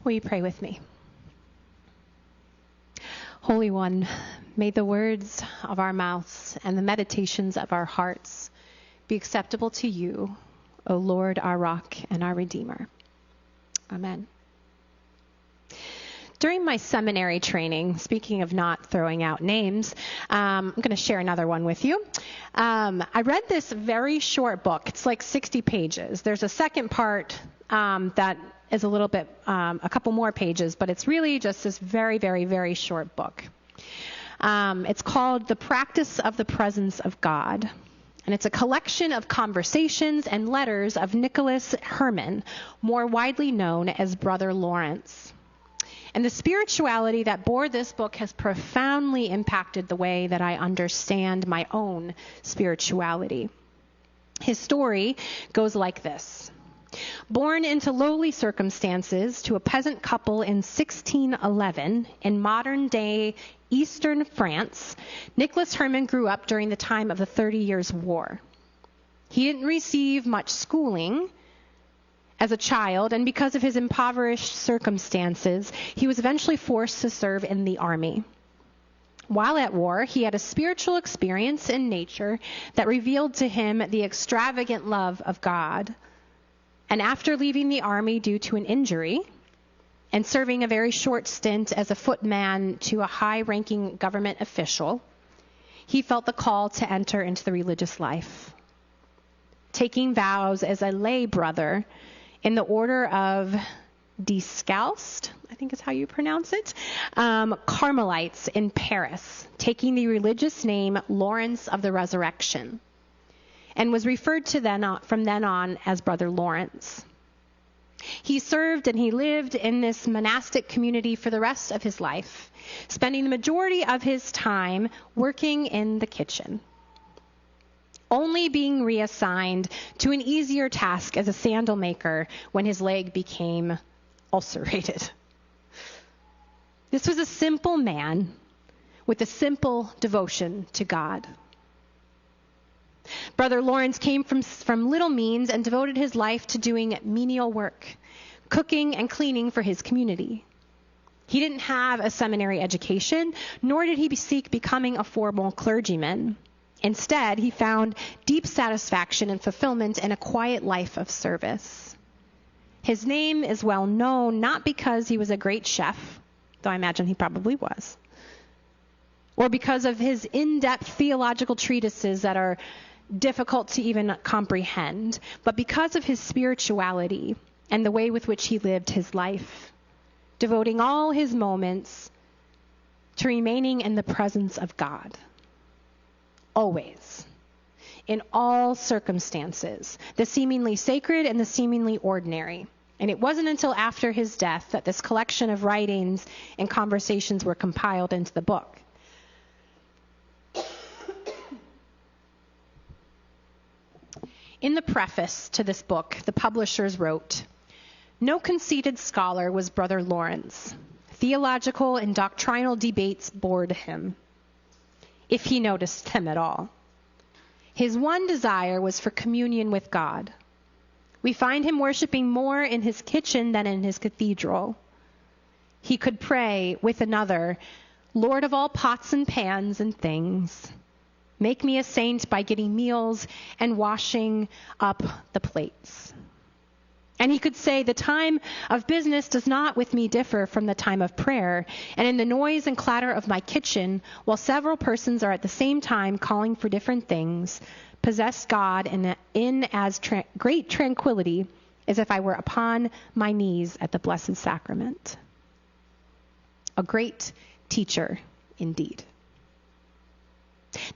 Will you pray with me? Holy One, may the words of our mouths and the meditations of our hearts be acceptable to you, O Lord, our rock and our Redeemer. Amen. During my seminary training, speaking of not throwing out names, I'm going to share another one with you. I read this very short book. It's like 60 pages. There's a second part that is a little bit, a couple more pages, but it's really just this very, very, very short book. It's called The Practice of the Presence of God. And it's a collection of conversations and letters of Nicholas Herman, more widely known as Brother Lawrence. And the spirituality that bore this book has profoundly impacted the way that I understand my own spirituality. His story goes like this. Born into lowly circumstances to a peasant couple in 1611 in modern-day eastern France, Nicholas Herman grew up during the time of the 30 Years' War. He didn't receive much schooling as a child, and because of his impoverished circumstances, he was eventually forced to serve in the army. While at war, he had a spiritual experience in nature that revealed to him the extravagant love of God. And after leaving the army due to an injury and serving a very short stint as a footman to a high-ranking government official, he felt the call to enter into the religious life. Taking vows as a lay brother in the order of Descalced, I think is how you pronounce it, Carmelites in Paris, taking the religious name Lawrence of the Resurrection, and was referred to from then on as Brother Lawrence. He served and he lived in this monastic community for the rest of his life, spending the majority of his time working in the kitchen, only being reassigned to an easier task as a sandal maker when his leg became ulcerated. This was a simple man with a simple devotion to God. Brother Lawrence came from little means and devoted his life to doing menial work, cooking and cleaning for his community. He didn't have a seminary education, nor did he seek becoming a formal clergyman. Instead, he found deep satisfaction and fulfillment in a quiet life of service. His name is well known not because he was a great chef, though I imagine he probably was, or because of his in-depth theological treatises that are difficult to even comprehend, but because of his spirituality and the way with which he lived his life, devoting all his moments to remaining in the presence of God. Always, in all circumstances, the seemingly sacred and the seemingly ordinary. And it wasn't until after his death that this collection of writings and conversations were compiled into the book. In the preface to this book, the publishers wrote, "No conceited scholar was Brother Lawrence. Theological and doctrinal debates bored him, if he noticed them at all. His one desire was for communion with God. We find him worshiping more in his kitchen than in his cathedral. He could pray with another, 'Lord of all pots and pans and things, make me a saint by getting meals and washing up the plates.' And he could say, 'The time of business does not with me differ from the time of prayer, and in the noise and clatter of my kitchen, while several persons are at the same time calling for different things, possess God in as great tranquility as if I were upon my knees at the Blessed Sacrament.'" A great teacher indeed.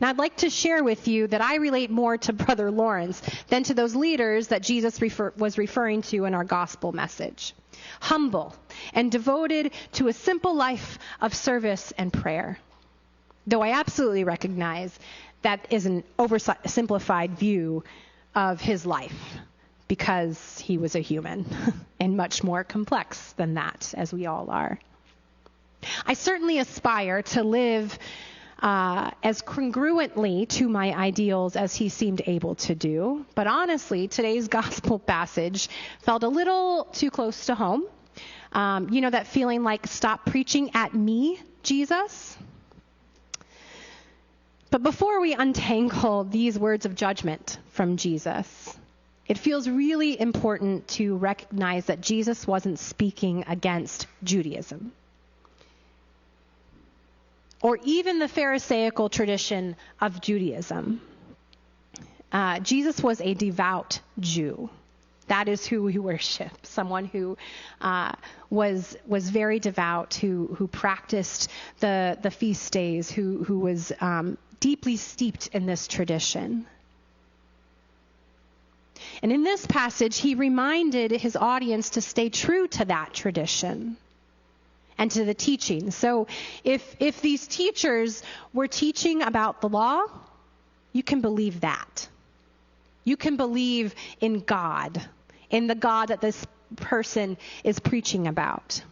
Now, I'd like to share with you that I relate more to Brother Lawrence than to those leaders that Jesus was referring to in our gospel message. Humble and devoted to a simple life of service and prayer. Though I absolutely recognize that is an oversimplified view of his life, because he was a human and much more complex than that, as we all are. I certainly aspire to live as congruently to my ideals as he seemed able to do. But honestly, today's gospel passage felt a little too close to home That feeling like, stop preaching at me, Jesus? But before we untangle these words of judgment from Jesus, it feels really important to recognize that Jesus wasn't speaking against Judaism, or even the Pharisaical tradition of Judaism. Jesus was a devout Jew. That is who we worship, someone who was very devout, who practiced the feast days, who was deeply steeped in this tradition. And in this passage, he reminded his audience to stay true to that tradition and to the teaching. So if these teachers were teaching about the law, you can believe that. You can believe in God, in the God that this person is preaching about.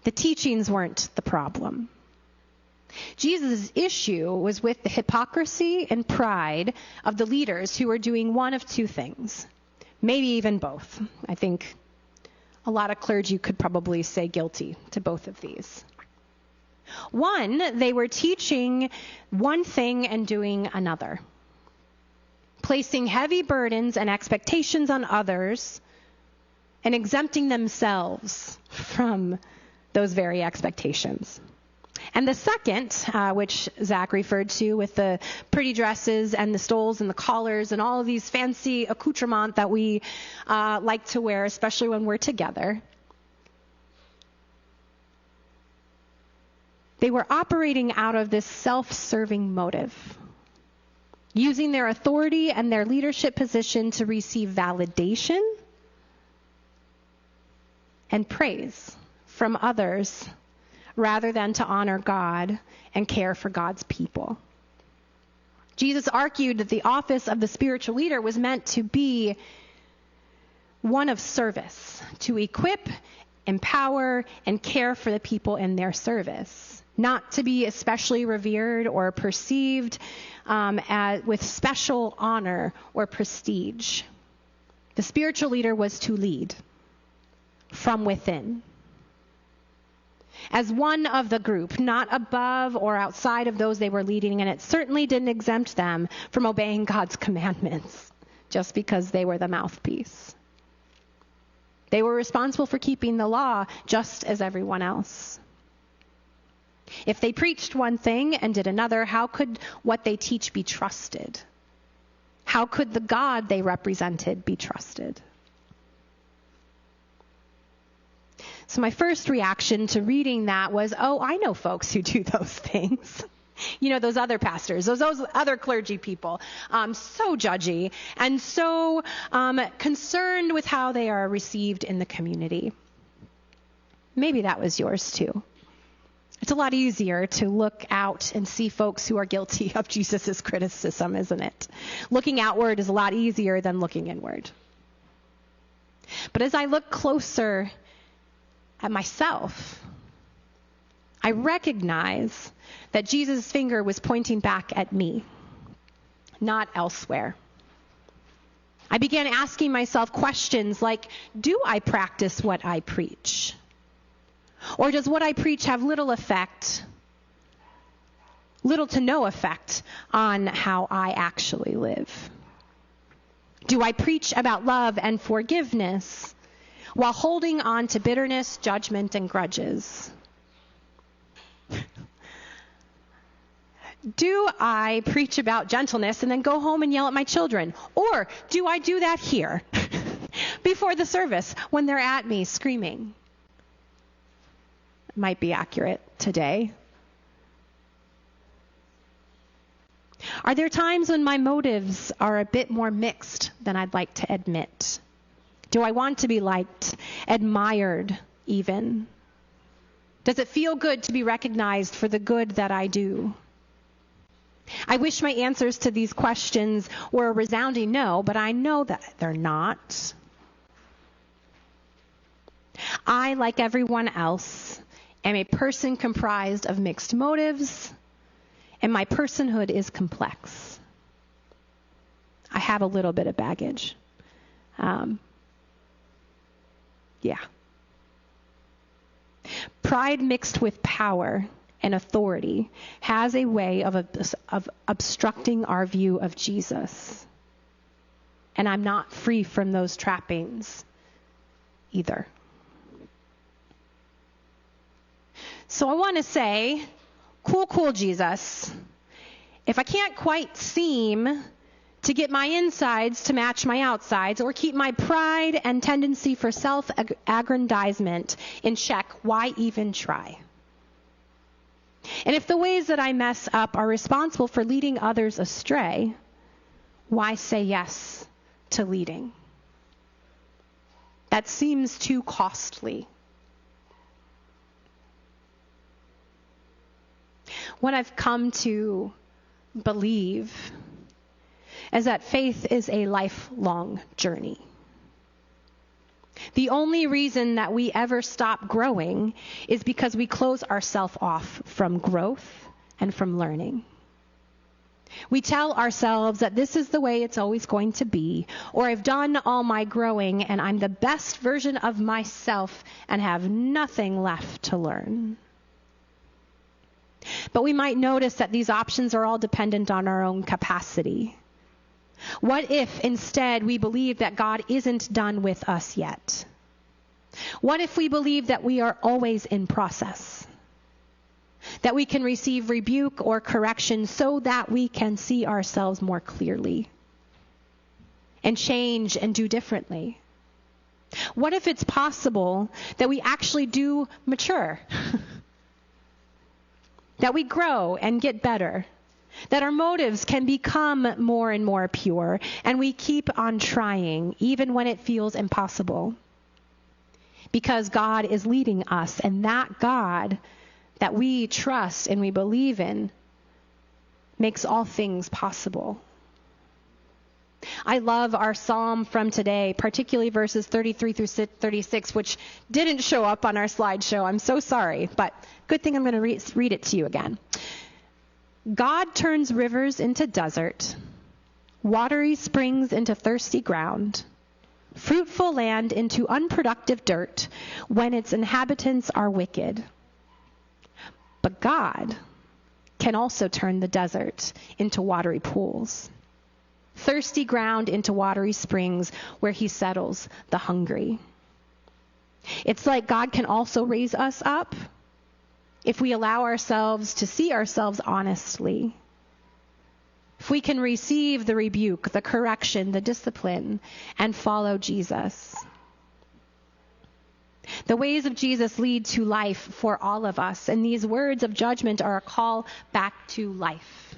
The teachings weren't the problem. Jesus' issue was with the hypocrisy and pride of the leaders who were doing one of two things, maybe even both. I think a lot of clergy could probably say guilty to both of these. One, they were teaching one thing and doing another, placing heavy burdens and expectations on others and exempting themselves from those very expectations. And the second, which Zach referred to with the pretty dresses and the stoles and the collars and all of these fancy accoutrements that we like to wear, especially when we're together, they were operating out of this self-serving motive, using their authority and their leadership position to receive validation and praise from others, rather than to honor God and care for God's people. Jesus argued that the office of the spiritual leader was meant to be one of service, to equip, empower, and care for the people in their service, not to be especially revered or perceived with special honor or prestige. The spiritual leader was to lead from within, as one of the group, not above or outside of those they were leading, and it certainly didn't exempt them from obeying God's commandments just because they were the mouthpiece. They were responsible for keeping the law just as everyone else. If they preached one thing and did another, how could what they teach be trusted? How could the God they represented be trusted? So my first reaction to reading that was, oh, I know folks who do those things. Those other pastors, those other clergy people, so judgy and so concerned with how they are received in the community. Maybe that was yours too. It's a lot easier to look out and see folks who are guilty of Jesus' criticism, isn't it? Looking outward is a lot easier than looking inward. But as I look closer at myself, I recognize that Jesus' finger was pointing back at me, not elsewhere. I began asking myself questions like, do I practice what I preach? Or does what I preach have little to no effect on how I actually live? Do I preach about love and forgiveness while holding on to bitterness, judgment, and grudges? Do I preach about gentleness and then go home and yell at my children? Or do I do that here before the service when they're at me screaming? It might be accurate today. Are there times when my motives are a bit more mixed than I'd like to admit? Do I want to be liked, admired even? Does it feel good to be recognized for the good that I do? I wish my answers to these questions were a resounding no, but I know that they're not. I, like everyone else, am a person comprised of mixed motives, and my personhood is complex. I have a little bit of baggage. Yeah. Pride mixed with power and authority has a way of obstructing our view of Jesus. And I'm not free from those trappings either. So I want to say, cool, Jesus. If I can't quite seem to get my insides to match my outsides or keep my pride and tendency for self-aggrandizement in check, why even try? And if the ways that I mess up are responsible for leading others astray, why say yes to leading? That seems too costly. What I've come to believe is that faith is a lifelong journey. The only reason that we ever stop growing is because we close ourselves off from growth and from learning. We tell ourselves that this is the way it's always going to be, or I've done all my growing and I'm the best version of myself and have nothing left to learn. But we might notice that these options are all dependent on our own capacity. What if instead we believe that God isn't done with us yet? What if we believe that we are always in process? That we can receive rebuke or correction so that we can see ourselves more clearly and change and do differently? What if it's possible that we actually do mature? That we grow and get better? That our motives can become more and more pure, and we keep on trying, even when it feels impossible. Because God is leading us, and that God that we trust and we believe in makes all things possible. I love our psalm from today, particularly verses 33 through 36, which didn't show up on our slideshow. I'm so sorry, but good thing I'm going to read it to you again. God turns rivers into desert, watery springs into thirsty ground, fruitful land into unproductive dirt when its inhabitants are wicked. But God can also turn the desert into watery pools, thirsty ground into watery springs where he settles the hungry. It's like God can also raise us up if we allow ourselves to see ourselves honestly. If we can receive the rebuke, the correction, the discipline, and follow Jesus. The ways of Jesus lead to life for all of us, and these words of judgment are a call back to life.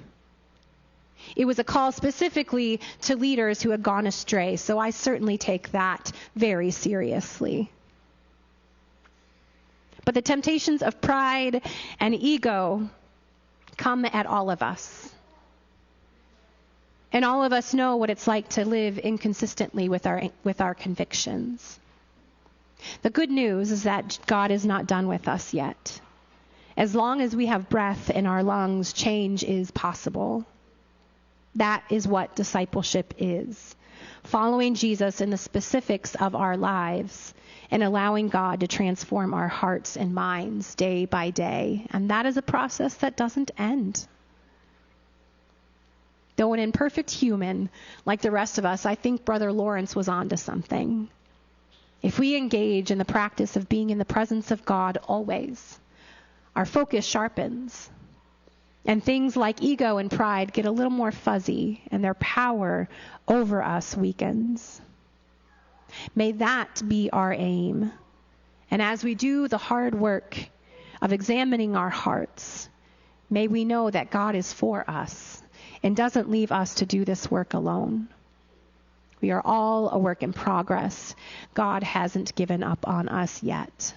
It was a call specifically to leaders who had gone astray, so I certainly take that very seriously. But the temptations of pride and ego come at all of us. And all of us know what it's like to live inconsistently with our convictions. The good news is that God is not done with us yet. As long as we have breath in our lungs, change is possible. That is what discipleship is. Following Jesus in the specifics of our lives and allowing God to transform our hearts and minds day by day. And that is a process that doesn't end. Though an imperfect human, like the rest of us, I think Brother Lawrence was onto something. If we engage in the practice of being in the presence of God always, our focus sharpens. And things like ego and pride get a little more fuzzy, and their power over us weakens. May that be our aim. And as we do the hard work of examining our hearts, may we know that God is for us and doesn't leave us to do this work alone. We are all a work in progress. God hasn't given up on us yet.